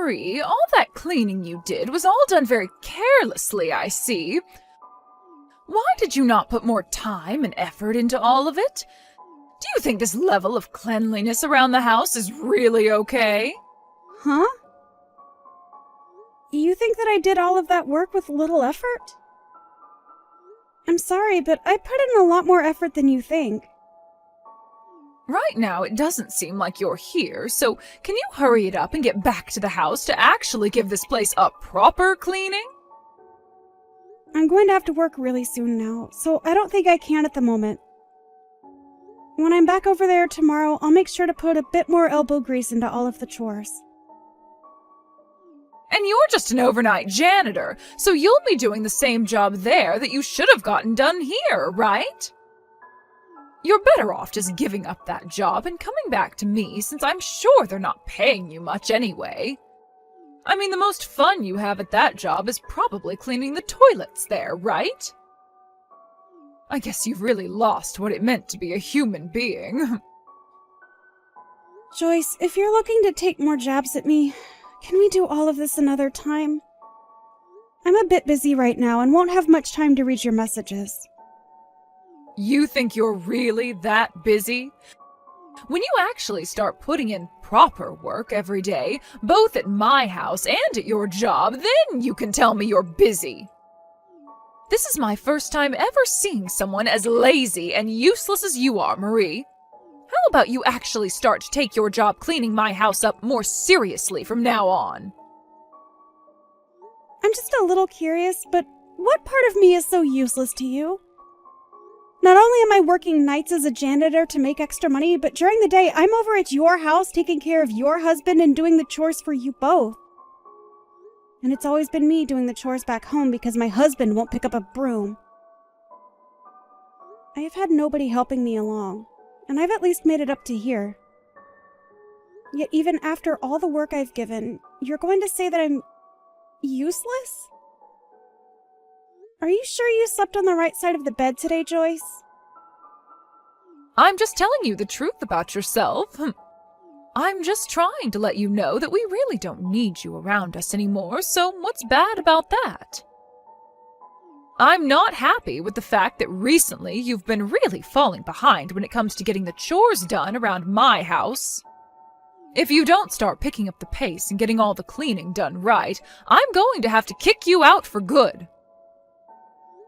Marie, all that cleaning you did was all done very carelessly, I see. Why did you not put more time and effort into all of it? Do you think this level of cleanliness around the house is really okay? Huh? You think that I did all of that work with little effort? I'm sorry, but I put in a lot more effort than you think. Right now, it doesn't seem like you're here, so can you hurry it up and get back to the house to actually give this place a proper cleaning? I'm going to have to work really soon now, so I don't think I can at the moment. When I'm back over there tomorrow, I'll make sure to put a bit more elbow grease into all of the chores. And you're just an overnight janitor, so you'll be doing the same job there that you should have gotten done here, right? You're better off just giving up that job and coming back to me, since I'm sure they're not paying you much anyway. I mean, the most fun you have at that job is probably cleaning the toilets there, right? I guess you've really lost what it meant to be a human being. Joyce, if you're looking to take more jabs at me, can we do all of this another time? I'm a bit busy right now and won't have much time to read your messages. You think you're really that busy? When you actually start putting in proper work every day, both at my house and at your job, then you can tell me you're busy. This is my first time ever seeing someone as lazy and useless as you are, Marie. How about you actually start to take your job cleaning my house up more seriously from now on? I'm just a little curious, but what part of me is so useless to you? Not only am I working nights as a janitor to make extra money, but during the day I'm over at your house taking care of your husband and doing the chores for you both. And it's always been me doing the chores back home because my husband won't pick up a broom. I have had nobody helping me along, and I've at least made it up to here. Yet even after all the work I've given, you're going to say that I'm useless? Are you sure you slept on the right side of the bed today, Joyce? I'm just telling you the truth about yourself. I'm just trying to let you know that we really don't need you around us anymore, so what's bad about that? I'm not happy with the fact that recently you've been really falling behind when it comes to getting the chores done around my house. If you don't start picking up the pace and getting all the cleaning done right, I'm going to have to kick you out for good.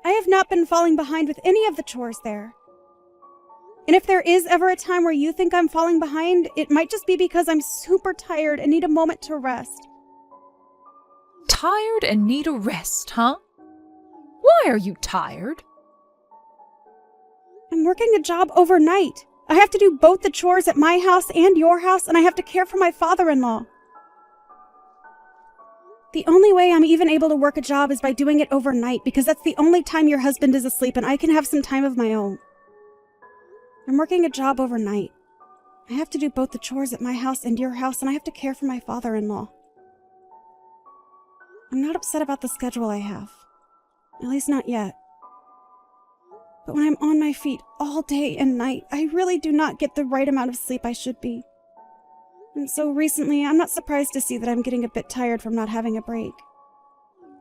I have not been falling behind with any of the chores there. And if there is ever a time where you think I'm falling behind, it might just be because I'm super tired and need a moment to rest. Tired and need a rest, huh? Why are you tired? I'm working a job overnight. I have to do both the chores at my house and your house, and I have to care for my father-in-law. The only way I'm even able to work a job is by doing it overnight, because that's the only time your husband is asleep and I can have some time of my own. I'm working a job overnight. I have to do both the chores at my house and your house, and I have to care for my father-in-law. I'm not upset about the schedule I have. At least not yet. But when I'm on my feet all day and night, I really do not get the right amount of sleep I should be. And so recently, I'm not surprised to see that I'm getting a bit tired from not having a break.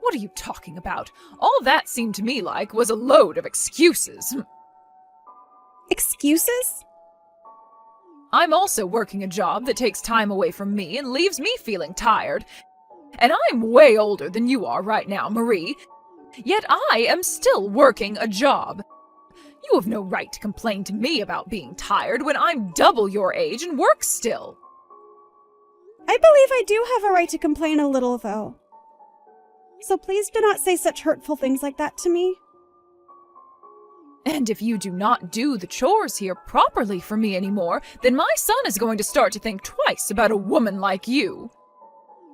What are you talking about? All that seemed to me like was a load of excuses. Excuses? I'm also working a job that takes time away from me and leaves me feeling tired. And I'm way older than you are right now, Marie. Yet I am still working a job. You have no right to complain to me about being tired when I'm double your age and work still. I believe I do have a right to complain a little, though. So please do not say such hurtful things like that to me. And if you do not do the chores here properly for me anymore, then my son is going to start to think twice about a woman like you.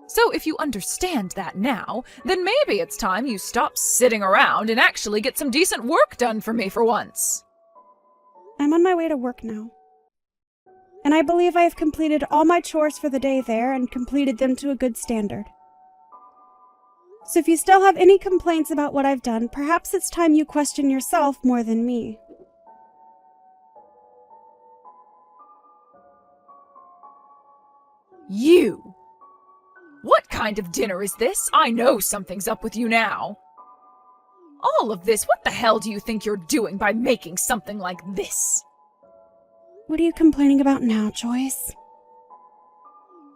So if you understand that now, then maybe it's time you stop sitting around and actually get some decent work done for me for once. I'm on my way to work now. And I believe I have completed all my chores for the day there and completed them to a good standard. So if you still have any complaints about what I've done, perhaps it's time you question yourself more than me. You! What kind of dinner is this? I know something's up with you now. All of this, what the hell do you think you're doing by making something like this? What are you complaining about now, Joyce?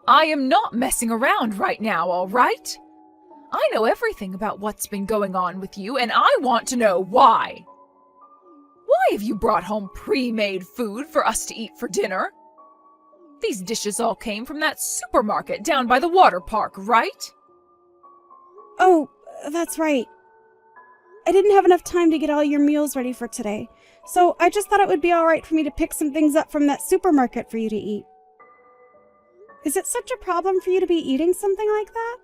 I am not messing around right now, all right? I know everything about what's been going on with you, and I want to know why. Why have you brought home pre-made food for us to eat for dinner? These dishes all came from that supermarket down by the water park, right? Oh, that's right. I didn't have enough time to get all your meals ready for today, so I just thought it would be all right for me to pick some things up from that supermarket for you to eat. Is it such a problem for you to be eating something like that?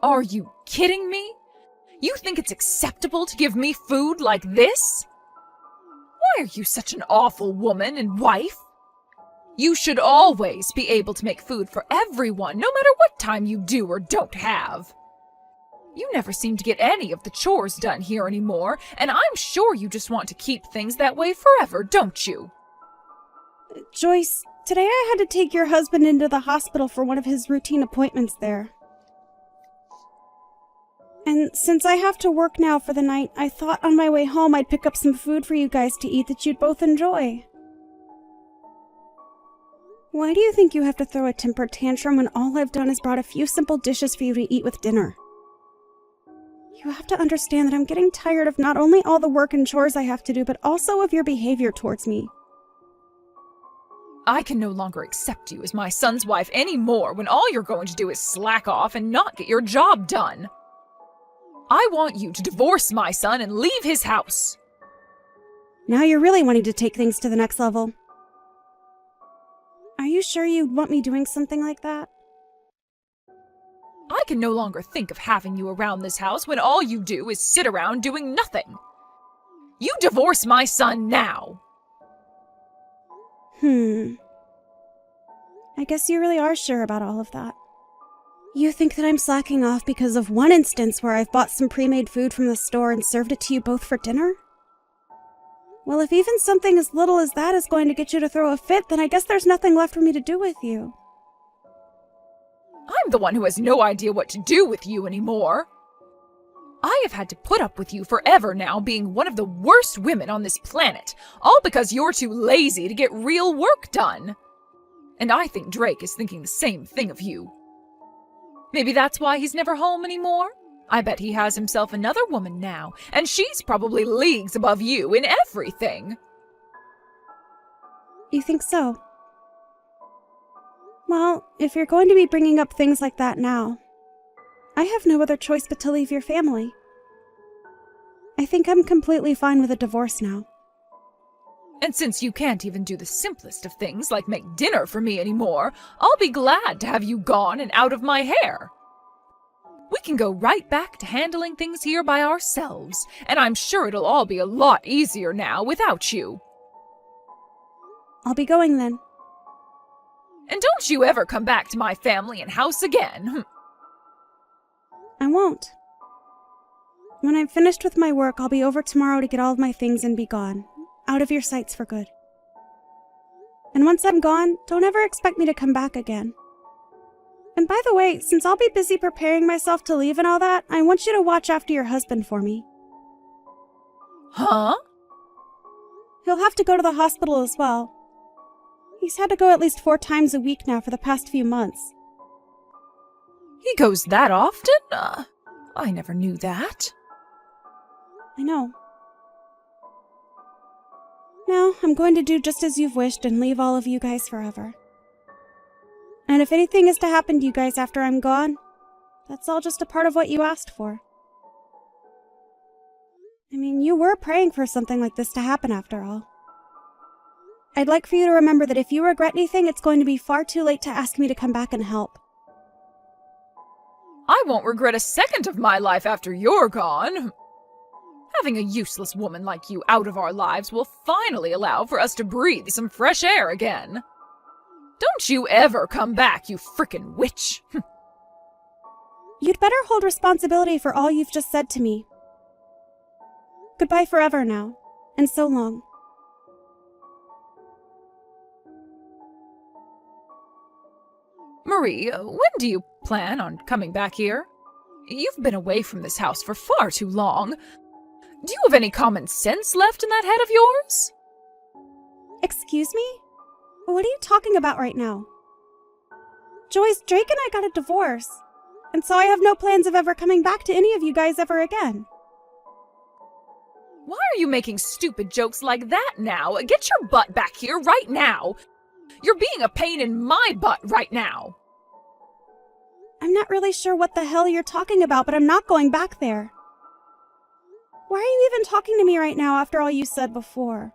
Are you kidding me? You think it's acceptable to give me food like this? Why are you such an awful woman and wife? You should always be able to make food for everyone, no matter what time you do or don't have. You never seem to get any of the chores done here anymore, and I'm sure you just want to keep things that way forever, don't you? Joyce, today I had to take your husband into the hospital for one of his routine appointments there. And since I have to work now for the night, I thought on my way home I'd pick up some food for you guys to eat that you'd both enjoy. Why do you think you have to throw a temper tantrum when all I've done is brought a few simple dishes for you to eat with dinner? You have to understand that I'm getting tired of not only all the work and chores I have to do, but also of your behavior towards me. I can no longer accept you as my son's wife anymore when all you're going to do is slack off and not get your job done. I want you to divorce my son and leave his house. Now you're really wanting to take things to the next level. Are you sure you'd want me doing something like that? I can no longer think of having you around this house when all you do is sit around doing nothing. You divorce my son now. I guess you really are sure about all of that. You think that I'm slacking off because of one instance where I've bought some pre-made food from the store and served it to you both for dinner? Well, if even something as little as that is going to get you to throw a fit, then I guess there's nothing left for me to do with you. I'm the one who has no idea what to do with you anymore. I have had to put up with you forever now, being one of the worst women on this planet, all because you're too lazy to get real work done. And I think Drake is thinking the same thing of you. Maybe that's why he's never home anymore? I bet he has himself another woman now, and she's probably leagues above you in everything. You think so? Well, if you're going to be bringing up things like that now, I have no other choice but to leave your family. I think I'm completely fine with a divorce now. And since you can't even do the simplest of things like make dinner for me anymore, I'll be glad to have you gone and out of my hair. We can go right back to handling things here by ourselves, and I'm sure it'll all be a lot easier now without you. I'll be going then. And don't you ever come back to my family and house again. I won't. When I'm finished with my work, I'll be over tomorrow to get all of my things and be gone. Out of your sights for good. And once I'm gone, don't ever expect me to come back again. And by the way, since I'll be busy preparing myself to leave and all that, I want you to watch after your husband for me. Huh? He'll have to go to the hospital as well. He's had to go at least 4 times a week now for the past few months. He goes that often? I never knew that. I know. Now, I'm going to do just as you've wished and leave all of you guys forever. And if anything is to happen to you guys after I'm gone, that's all just a part of what you asked for. I mean, you were praying for something like this to happen after all. I'd like for you to remember that if you regret anything, it's going to be far too late to ask me to come back and help. I won't regret a second of my life after you're gone. Having a useless woman like you out of our lives will finally allow for us to breathe some fresh air again. Don't you ever come back, you frickin' witch. You'd better hold responsibility for all you've just said to me. Goodbye forever now, and so long. Marie, when do you plan on coming back here? You've been away from this house for far too long. Do you have any common sense left in that head of yours? Excuse me? What are you talking about right now? Joyce, Drake and I got a divorce, and so I have no plans of ever coming back to any of you guys ever again. Why are you making stupid jokes like that now? Get your butt back here right now. You're being a pain in my butt right now. I'm not really sure what the hell you're talking about, but I'm not going back there. Why are you even talking to me right now after all you said before?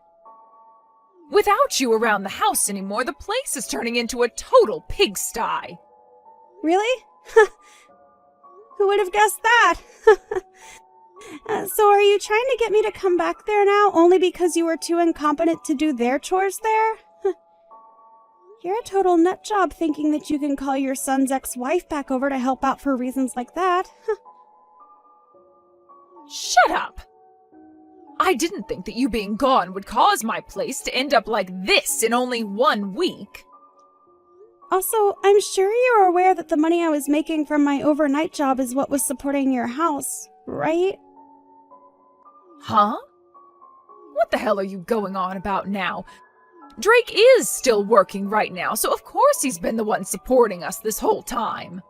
Without you around the house anymore, the place is turning into a total pigsty. Really? Who would have guessed that? So are you trying to get me to come back there now only because you were too incompetent to do their chores there? You're a total nut job thinking that you can call your son's ex-wife back over to help out for reasons like that. Shut up! I didn't think that you being gone would cause my place to end up like this in only 1 week. Also, I'm sure you're aware that the money I was making from my overnight job is what was supporting your house, right? Huh? What the hell are you going on about now? Drake is still working right now, so of course he's been the one supporting us this whole time.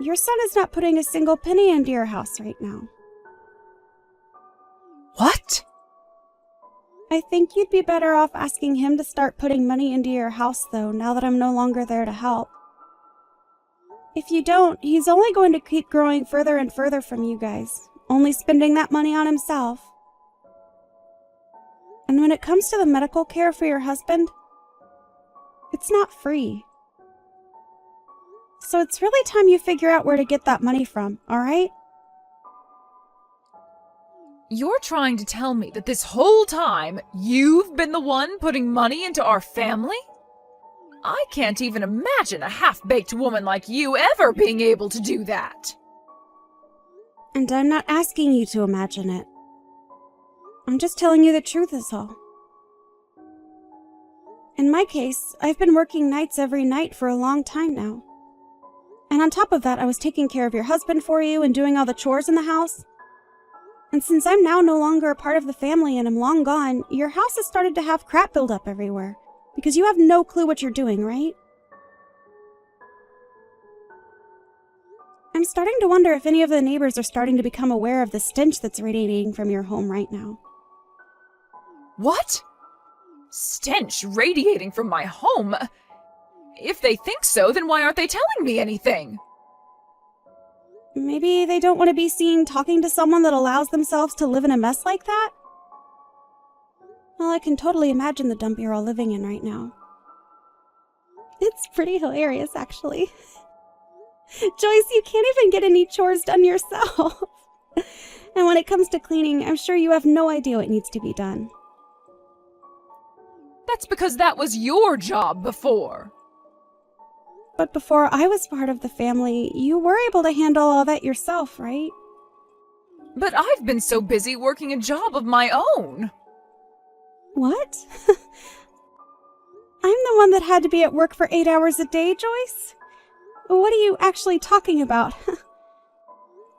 Your son is not putting a single penny into your house right now. What? I think you'd be better off asking him to start putting money into your house, though, now that I'm no longer there to help. If you don't, he's only going to keep growing further and further from you guys, only spending that money on himself. And when it comes to the medical care for your husband, it's not free. So it's really time you figure out where to get that money from, all right? You're trying to tell me that this whole time you've been the one putting money into our family? I can't even imagine a half-baked woman like you ever being able to do that. And I'm not asking you to imagine it. I'm just telling you the truth is all. In my case, I've been working nights every night for a long time now. And on top of that, I was taking care of your husband for you and doing all the chores in the house. And since I'm now no longer a part of the family and I'm long gone, your house has started to have crap build up everywhere. Because you have no clue what you're doing, right? I'm starting to wonder if any of the neighbors are starting to become aware of the stench that's radiating from your home right now. What? Stench radiating from my home? If they think so, then why aren't they telling me anything? Maybe they don't want to be seen talking to someone that allows themselves to live in a mess like that? Well, I can totally imagine the dump you're all living in right now. It's pretty hilarious, actually. Joyce, you can't even get any chores done yourself. And when it comes to cleaning, I'm sure you have no idea what needs to be done. That's because that was your job before. But before I was part of the family, you were able to handle all that yourself, right? But I've been so busy working a job of my own. What? I'm the one that had to be at work for 8 hours a day, Joyce? What are you actually talking about?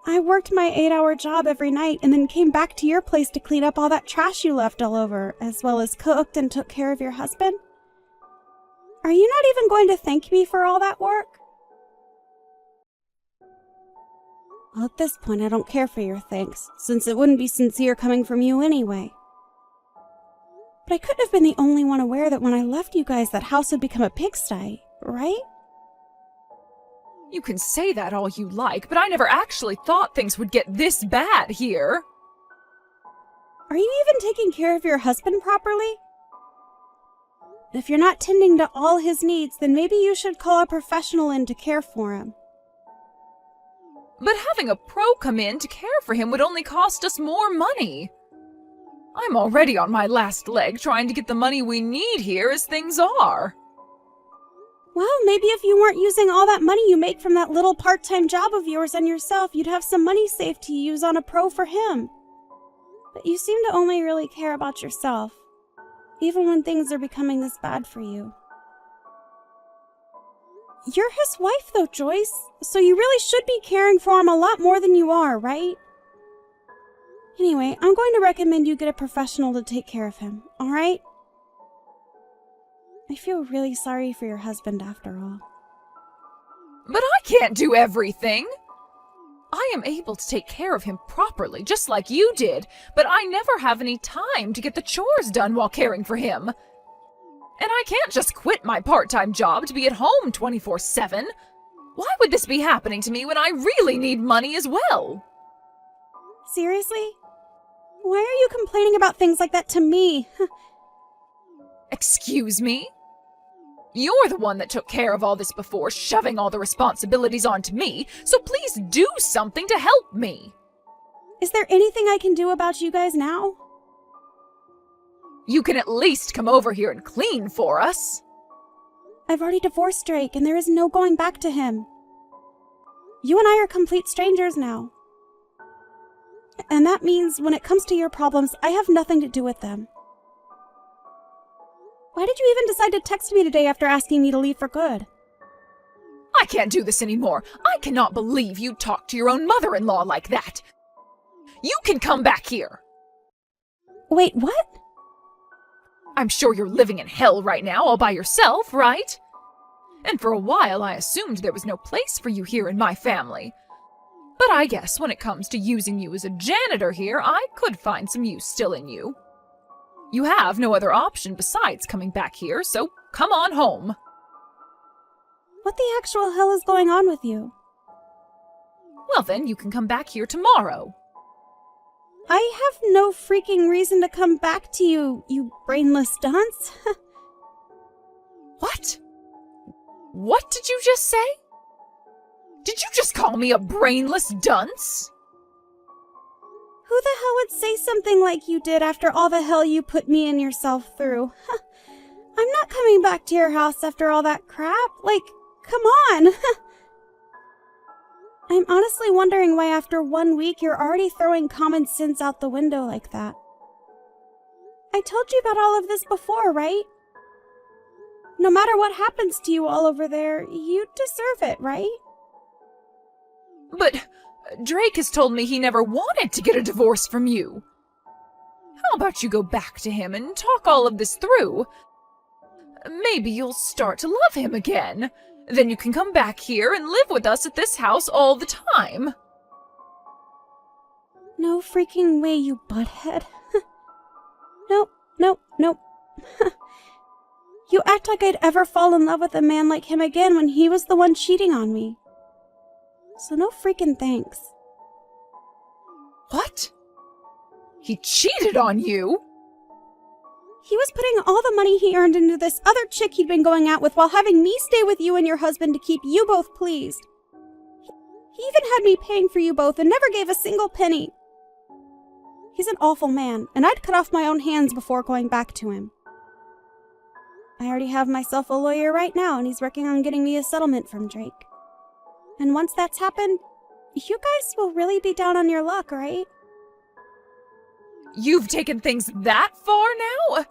I worked my 8-hour job every night and then came back to your place to clean up all that trash you left all over, as well as cooked and took care of your husband. Are you not even going to thank me for all that work? Well, at this point, I don't care for your thanks, since it wouldn't be sincere coming from you anyway. But I couldn't have been the only one aware that when I left you guys, that house would become a pigsty, right? You can say that all you like, but I never actually thought things would get this bad here. Are you even taking care of your husband properly? If you're not tending to all his needs, then maybe you should call a professional in to care for him. But having a pro come in to care for him would only cost us more money. I'm already on my last leg trying to get the money we need here as things are. Well, maybe if you weren't using all that money you make from that little part-time job of yours on yourself, you'd have some money saved to use on a pro for him. But you seem to only really care about yourself, even when things are becoming this bad for you. You're his wife, though, Joyce, so you really should be caring for him a lot more than you are, right? Anyway, I'm going to recommend you get a professional to take care of him, all right? I feel really sorry for your husband after all. But I can't do everything. I am able to take care of him properly, just like you did, but I never have any time to get the chores done while caring for him. And I can't just quit my part-time job to be at home 24/7. Why would this be happening to me when I really need money as well? Seriously? Why are you complaining about things like that to me? Excuse me? You're the one that took care of all this before, shoving all the responsibilities onto me, so please do something to help me. Is there anything I can do about you guys now? You can at least come over here and clean for us. I've already divorced Drake, and there is no going back to him. You and I are complete strangers now. And that means when it comes to your problems, I have nothing to do with them. Why did you even decide to text me today after asking me to leave for good? I can't do this anymore. I cannot believe you talked to your own mother-in-law like that. You can come back here. Wait, what? I'm sure you're living in hell right now all by yourself, right? And for a while I assumed there was no place for you here in my family. But I guess when it comes to using you as a janitor here, I could find some use still in you. You have no other option besides coming back here, so come on home. What the actual hell is going on with you? Well then, you can come back here tomorrow. I have no freaking reason to come back to you, you brainless dunce. What? What did you just say? Did you just call me a brainless dunce? Who the hell would say something like you did after all the hell you put me and yourself through? I'm not coming back to your house after all that crap. Like, come on. I'm honestly wondering why after 1 week you're already throwing common sense out the window like that. I told you about all of this before, right? No matter what happens to you all over there, you deserve it, right? But Drake has told me he never wanted to get a divorce from you. How about you go back to him and talk all of this through? Maybe you'll start to love him again. Then you can come back here and live with us at this house all the time. No freaking way, you butthead. Nope, nope, nope. You act like I'd ever fall in love with a man like him again when he was the one cheating on me. So no freaking thanks. What? He cheated on you? He was putting all the money he earned into this other chick he'd been going out with while having me stay with you and your husband to keep you both pleased. He even had me paying for you both and never gave a single penny. He's an awful man, and I'd cut off my own hands before going back to him. I already have myself a lawyer right now, and he's working on getting me a settlement from Drake. And once that's happened, you guys will really be down on your luck, right? You've taken things that far now?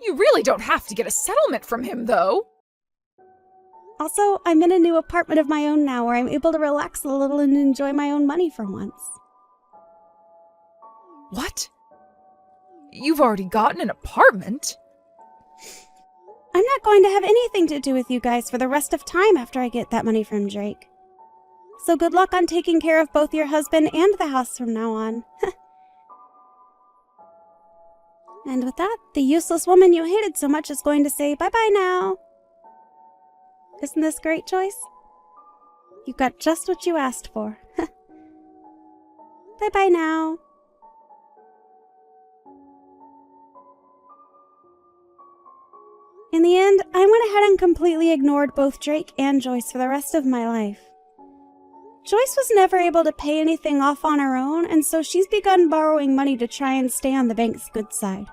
You really don't have to get a settlement from him, though. Also, I'm in a new apartment of my own now where I'm able to relax a little and enjoy my own money for once. What? You've already gotten an apartment? I'm not going to have anything to do with you guys for the rest of time after I get that money from Drake. So good luck on taking care of both your husband and the house from now on. And with that, the useless woman you hated so much is going to say bye-bye now. Isn't this great, Joyce? You got just what you asked for. Bye-bye now. In the end, I went ahead and completely ignored both Drake and Joyce for the rest of my life. Joyce was never able to pay anything off on her own, and so she's begun borrowing money to try and stay on the bank's good side.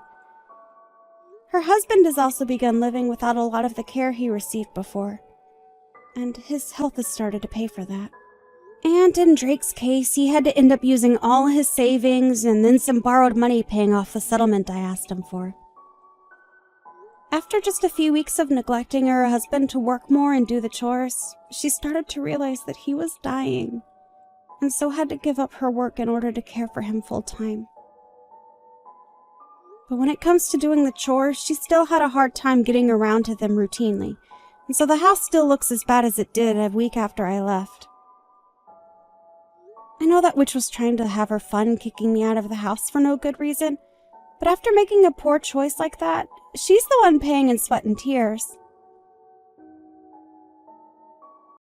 Her husband has also begun living without a lot of the care he received before, and his health has started to pay for that. And in Drake's case, he had to end up using all his savings and then some borrowed money paying off the settlement I asked him for. After just a few weeks of neglecting her husband to work more and do the chores, she started to realize that he was dying, and so had to give up her work in order to care for him full-time. But when it comes to doing the chores, she still had a hard time getting around to them routinely, and so the house still looks as bad as it did a week after I left. I know that witch was trying to have her fun kicking me out of the house for no good reason, but after making a poor choice like that, she's the one paying in sweat and tears.